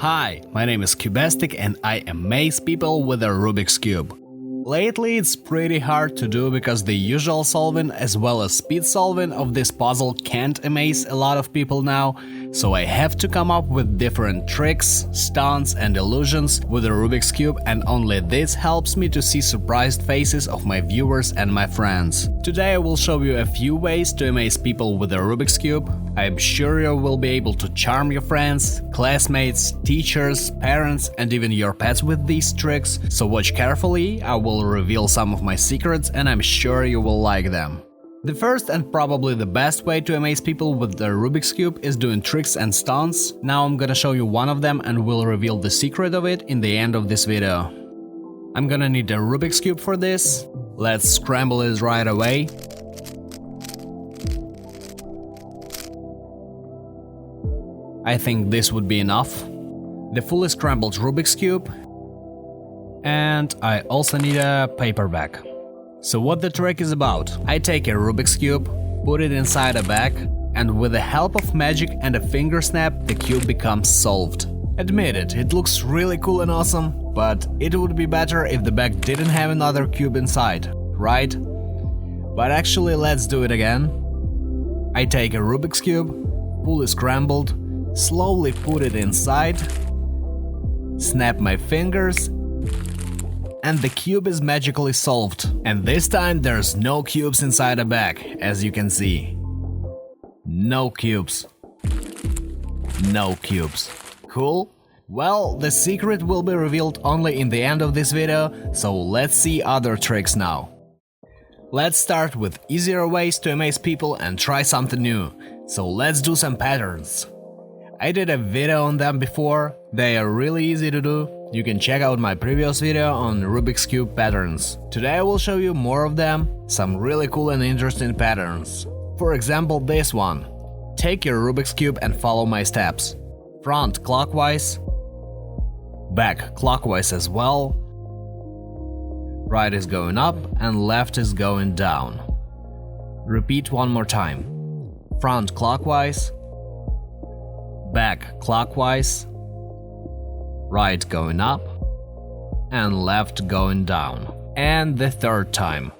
Hi, my name is Cubastic and I amaze people with a Rubik's Cube. Lately it's pretty hard to do because the usual solving as well as speed solving of this puzzle can't amaze a lot of people now, so I have to come up with different tricks, stunts and illusions with the Rubik's Cube, and only this helps me to see surprised faces of my viewers and my friends. Today I will show you a few ways to amaze people with the Rubik's Cube. I'm sure you will be able to charm your friends, classmates, teachers, parents and even your pets with these tricks, so watch carefully. I will reveal some of my secrets and I'm sure you will like them. The first and probably the best way to amaze people with the Rubik's Cube is doing tricks and stunts. Now I'm gonna show you one of them and will reveal the secret of it in the end of this video. I'm gonna need a Rubik's Cube for this. Let's scramble it right away. I think this would be enough. The fully scrambled Rubik's Cube. And I also need a paper bag. So what the trick is about? I take a Rubik's Cube, put it inside a bag, and with the help of magic and a finger snap, the cube becomes solved. Admit it, it looks really cool and awesome, but it would be better if the bag didn't have another cube inside, right? But actually, let's do it again. I take a Rubik's Cube, fully scrambled, slowly put it inside, snap my fingers, and the cube is magically solved. And this time there's no cubes inside a bag, as you can see. No cubes. No cubes. Cool? Well, the secret will be revealed only in the end of this video, so let's see other tricks now. Let's start with easier ways to amaze people and try something new. So let's do some patterns. I did a video on them before, they are really easy to do. You can check out my previous video on Rubik's Cube patterns. Today I will show you more of them, some really cool and interesting patterns. For example, this one. Take your Rubik's Cube and follow my steps. Front clockwise, back clockwise as well. Right is going up and left is going down. Repeat one more time. Front clockwise, back clockwise, right going up and left going down. And the third time.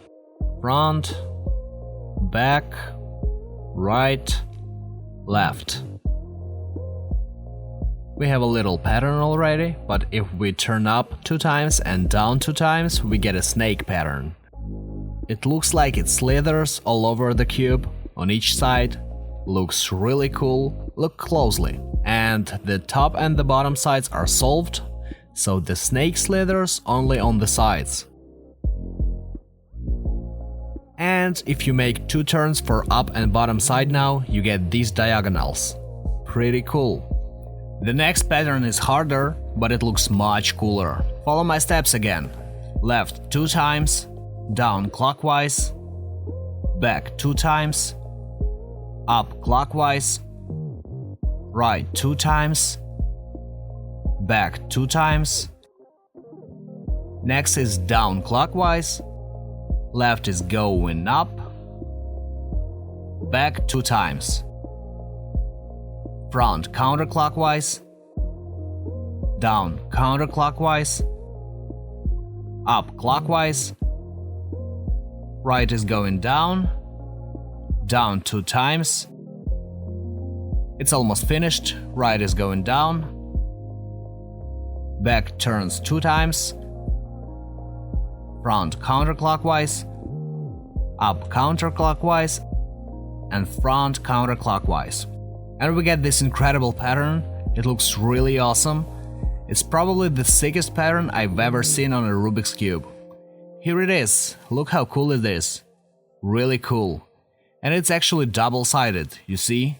Front, back, right, left. We have a little pattern already, but if we turn up 2 times and down 2 times, we get a snake pattern. It looks like it slithers all over the cube on each side. Looks really cool. Look closely. And the top and the bottom sides are solved, so the snake slithers only on the sides. And if you make 2 turns for up and bottom side now, you get these diagonals. Pretty cool. The next pattern is harder, but it looks much cooler. Follow my steps again. Left 2 times, down clockwise, back 2 times, up clockwise, right 2 times, back 2 times. Next is down clockwise, left is going up, back 2 times. Front counterclockwise, down counterclockwise, up clockwise, right is going down 2 times. It's almost finished, right is going down, back turns 2 times, front counterclockwise, up counterclockwise, and front counterclockwise. And we get this incredible pattern. It looks really awesome. It's probably the sickest pattern I've ever seen on a Rubik's Cube. Here it is, look how cool it is. Really cool. And it's actually double-sided, you see?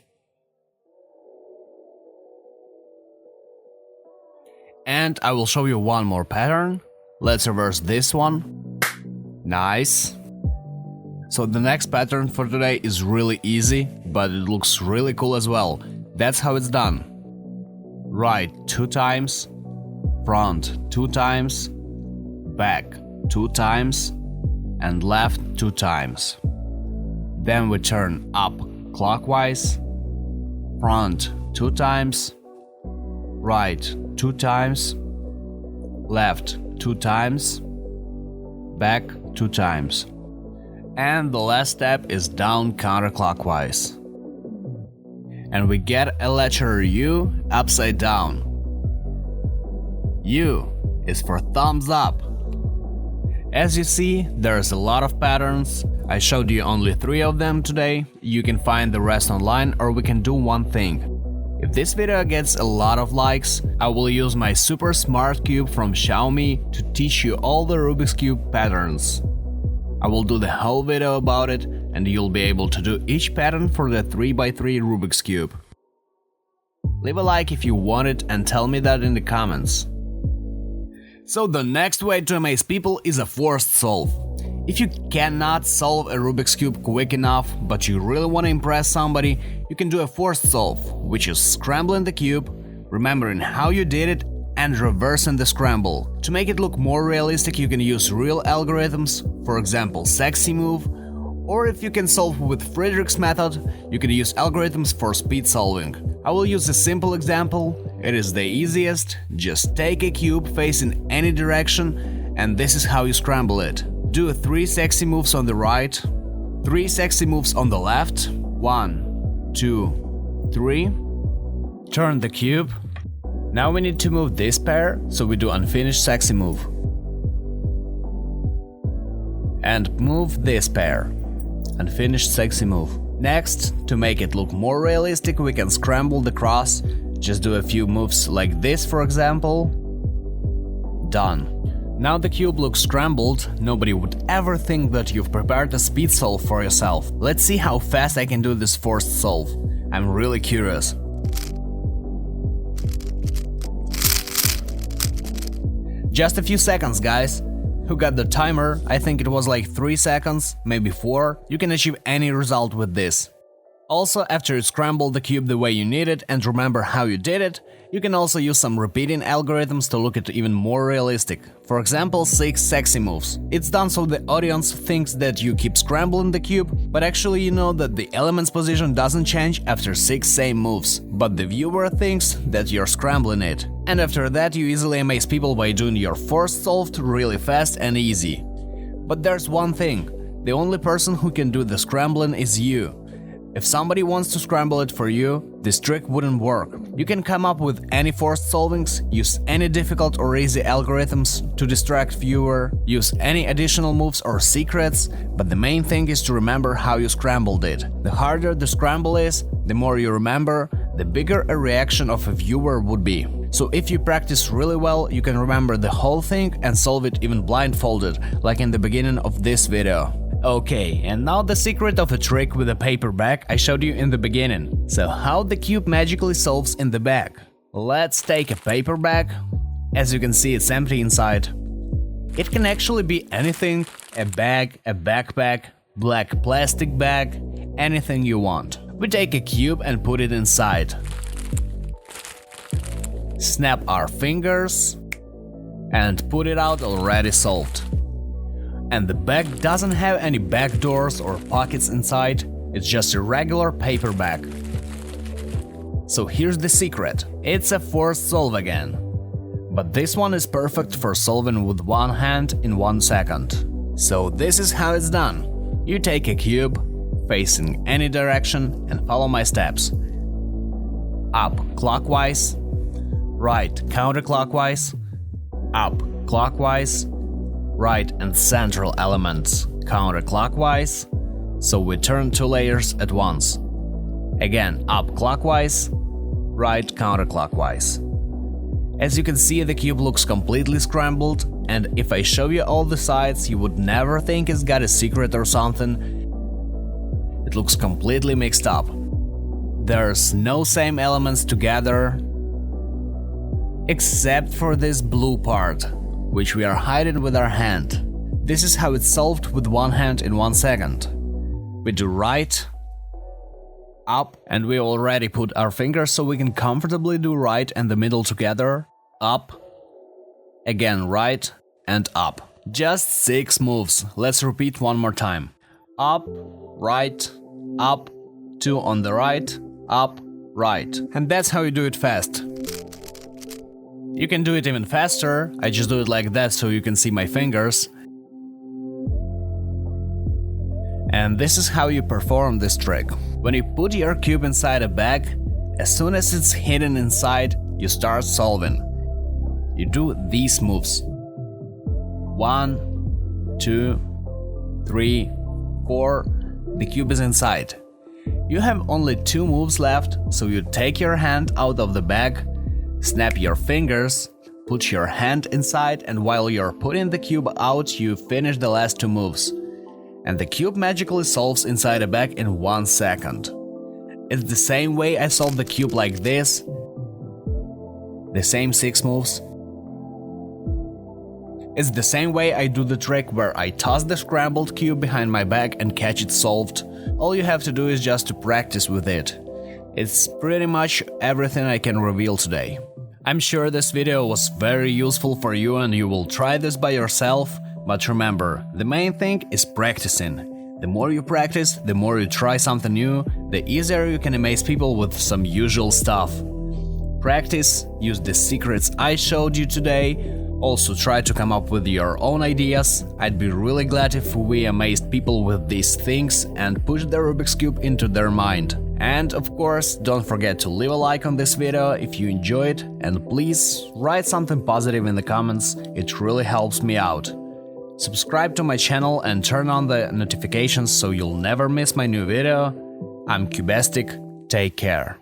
And I will show you one more pattern. Let's reverse this one. Nice. So the next pattern for today is really easy, but it looks really cool as well. That's how it's done. Right 2 times, front 2 times, back 2 times, and left 2 times. Then we turn up clockwise, front 2 times, right 2 times, left 2 times, back 2 times. And the last step is down counterclockwise. And we get a letter U upside down. U is for thumbs up. As you see, there's a lot of patterns. I showed you only 3 of them today. You can find the rest online, or we can do one thing. If this video gets a lot of likes, I will use my super smart cube from Xiaomi to teach you all the Rubik's Cube patterns. I will do the whole video about it, and you'll be able to do each pattern for the 3x3 Rubik's Cube. Leave a like if you want it and tell me that in the comments. So the next way to amaze people is a forced solve. If you cannot solve a Rubik's Cube quick enough, but you really want to impress somebody, you can do a forced solve, which is scrambling the cube, remembering how you did it, and reversing the scramble. To make it look more realistic, you can use real algorithms, for example sexy move, or if you can solve with Friedrich's method, you can use algorithms for speed solving. I will use a simple example, it is the easiest, just take a cube facing any direction, and this is how you scramble it. Do 3 sexy moves on the right, 3 sexy moves on the left, 1, 2, 3, turn the cube. Now we need to move this pair, so we do unfinished sexy move. And move this pair, unfinished sexy move. Next, to make it look more realistic, we can scramble the cross, just do a few moves like this for example. Done. Now the cube looks scrambled, nobody would ever think that you've prepared a speed solve for yourself. Let's see how fast I can do this forced solve. I'm really curious. Just a few seconds, guys. Who got the timer? I think it was like 3 seconds, maybe 4. You can achieve any result with this. Also, after you scramble the cube the way you need it and remember how you did it, you can also use some repeating algorithms to look at even more realistic. For example, 6 sexy moves. It's done so the audience thinks that you keep scrambling the cube, but actually you know that the element's position doesn't change after 6 same moves, but the viewer thinks that you're scrambling it. And after that you easily amaze people by doing your forced solve really fast and easy. But there's one thing, the only person who can do the scrambling is you. If somebody wants to scramble it for you, this trick wouldn't work. You can come up with any forced solvings, use any difficult or easy algorithms to distract viewer, use any additional moves or secrets, but the main thing is to remember how you scrambled it. The harder the scramble is, the more you remember, the bigger a reaction of a viewer would be. So if you practice really well, you can remember the whole thing and solve it even blindfolded, like in the beginning of this video. Okay, and now the secret of a trick with a paper bag I showed you in the beginning. So how the cube magically solves in the bag. Let's take a paper bag. As you can see, it's empty inside. It can actually be anything, a bag, a backpack, black plastic bag, anything you want. We take a cube and put it inside. Snap our fingers and put it out already solved. And the bag doesn't have any back doors or pockets inside, it's just a regular paper bag. So here's the secret, it's a forced solve again. But this one is perfect for solving with one hand in 1 second. So this is how it's done. You take a cube, facing any direction, and follow my steps. Up clockwise, right counterclockwise, up clockwise, right and central elements counterclockwise, so we turn 2 layers at once. Again, up clockwise, right counterclockwise. As you can see, the cube looks completely scrambled, and if I show you all the sides, you would never think it's got a secret or something. it looks completely mixed up. There's no same elements together, except for this blue part, which we are hiding with our hand. This is how it's solved with one hand in 1 second. We do right, up, and we already put our fingers so we can comfortably do right and the middle together, up, again right, and up. Just 6 moves. Let's repeat one more time. Up, right, up, 2 on the right, up, right. And that's how you do it fast. You can do it even faster. I just do it like that so you can see my fingers. And this is how you perform this trick. When you put your cube inside a bag, as soon as it's hidden inside, you start solving. You do these moves. 1, 2, 3, 4. The cube is inside. You have only 2 moves left, so you take your hand out of the bag, snap your fingers, put your hand inside, and while you're putting the cube out, you finish the last 2 moves. And the cube magically solves inside a bag in 1 second. It's the same way I solve the cube like this. The same 6 moves. It's the same way I do the trick where I toss the scrambled cube behind my back and catch it solved. All you have to do is just to practice with it. It's pretty much everything I can reveal today. I'm sure this video was very useful for you and you will try this by yourself, but remember, the main thing is practicing. The more you practice, the more you try something new, the easier you can amaze people with some usual stuff. Practice, use the secrets I showed you today. Also try to come up with your own ideas. I'd be really glad if we amazed people with these things and pushed the Rubik's Cube into their mind. And of course, don't forget to leave a like on this video if you enjoyed, and please write something positive in the comments, it really helps me out. Subscribe to my channel and turn on the notifications so you'll never miss my new video. I'm Cubastic, take care.